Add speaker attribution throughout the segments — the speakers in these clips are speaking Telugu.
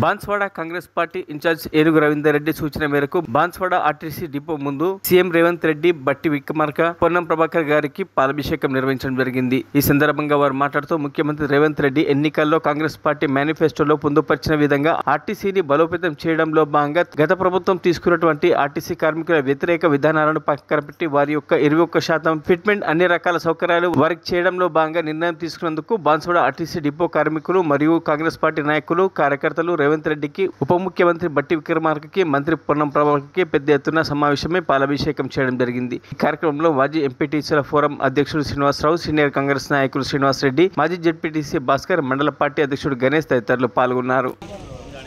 Speaker 1: బాన్స్వాడ కాంగ్రెస్ పార్టీ ఇన్ఛార్జ్ ఏనుగు రవీందర్ రెడ్డి సూచన మేరకు బాన్స్వాడ ఆర్టీసీ డిపో ముందు సీఎం రేవంత్ రెడ్డి, బట్టి విక్రమార్క, పొన్నం ప్రభాకర్ గారికి పాలాభిషేకం నిర్వహించడం జరిగింది. ఈ సందర్భంగా వారు మాట్లాడుతూ ముఖ్యమంత్రి రేవంత్ రెడ్డి ఎన్నికల్లో కాంగ్రెస్ పార్టీ మేనిఫెస్టోలో పొందుపరిచిన విధంగా ఆర్టీసీని బలోపేతం చేయడంలో భాగంగా గత ప్రభుత్వం తీసుకున్నటువంటి ఆర్టీసీ కార్మికుల వ్యతిరేక విధానాలను పక్కన పెట్టి వారి యొక్క 21% ఫిట్మెంట్ అన్ని రకాల సౌకర్యాలు వారికి చేయడంలో భాగంగా నిర్ణయం తీసుకున్నందుకు బాన్స్వాడ ఆర్టీసీ డిపో కార్మికులు మరియు కాంగ్రెస్ పార్టీ నాయకులు, కార్యకర్తలు రేవంత్ రెడ్డికి, ఉప ముఖ్యమంత్రి బట్టి విక్రమార్కకి, మంత్రి పొన్నం ప్రభాకర్కి పెద్ద ఎత్తున సమావేశమై పాలాభిషేకం చేయడం జరిగింది. ఈ కార్యక్రమంలో మాజీ ఎంపీటీసీల ఫోరం అధ్యక్షుడు శ్రీనివాసరావు, సీనియర్ కాంగ్రెస్ నాయకులు శ్రీనివాస్ రెడ్డి, మాజీ జెడ్పీటీసీ భాస్కర్, మండల పార్టీ అధ్యక్షుడు గణేష్ తదితరులు పాల్గొన్నారు.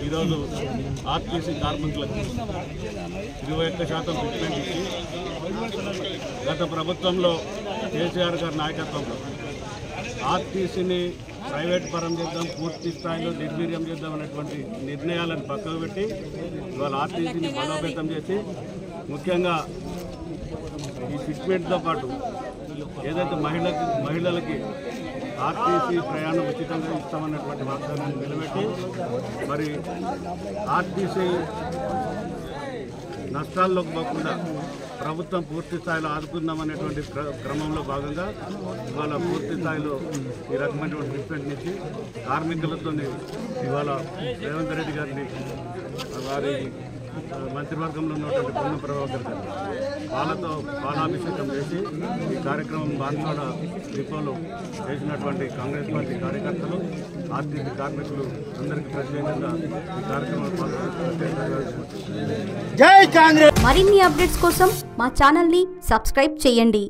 Speaker 2: ఈరోజు ఆర్టీసీ కార్మికులకు 21% ఫిట్మెంట్ ఇచ్చి గత ప్రభుత్వంలో కేసీఆర్ గారి నాయకత్వంలో ఆర్టీసీని ప్రైవేట్ పరం చేద్దాం, పూర్తి స్థాయిలో నిర్వీర్యం చేద్దాం అనేటువంటి నిర్ణయాలను పక్కకు పెట్టి ఇవాళ ఆర్టీసీని బలోపేతం చేసి ముఖ్యంగా ఈ ఫిట్మెంట్తో పాటు ఏదైతే మహిళలకి ఆర్టీసీ ప్రయాణం ఉచితంగా ఇస్తామన్నటువంటి వాగ్దానాన్ని నిలబెట్టి మరి ఆర్టీసీ నష్టాల్లోకి పోకుండా ప్రభుత్వం పూర్తి స్థాయిలో ఆదుకుందామనేటువంటి క్రమంలో భాగంగా ఇవాళ పూర్తి స్థాయిలో ఈ రకమైనటువంటి ట్రీట్మెంట్ నుంచి కార్మికులతో ఇవాళ రేవంత్ రెడ్డి గారిని వారి మంత్రివర్గంలో ఉన్నటువంటి పొన్నం ప్రభాకర్ గారు వాళ్ళతో పాలాభిషేకం చేసి ఈ కార్యక్రమం బాన్స్వాడ డిపోలో చేసినటువంటి కాంగ్రెస్ పార్టీ కార్యకర్తలు, ఆర్టీసీ కార్మికులు అందరికీ ప్రత్యేకంగా ఈ కార్యక్రమం
Speaker 3: మరిన్ని అప్డేట్స్ కోసం మా ఛానల్ని సబ్స్క్రైబ్ చేయండి.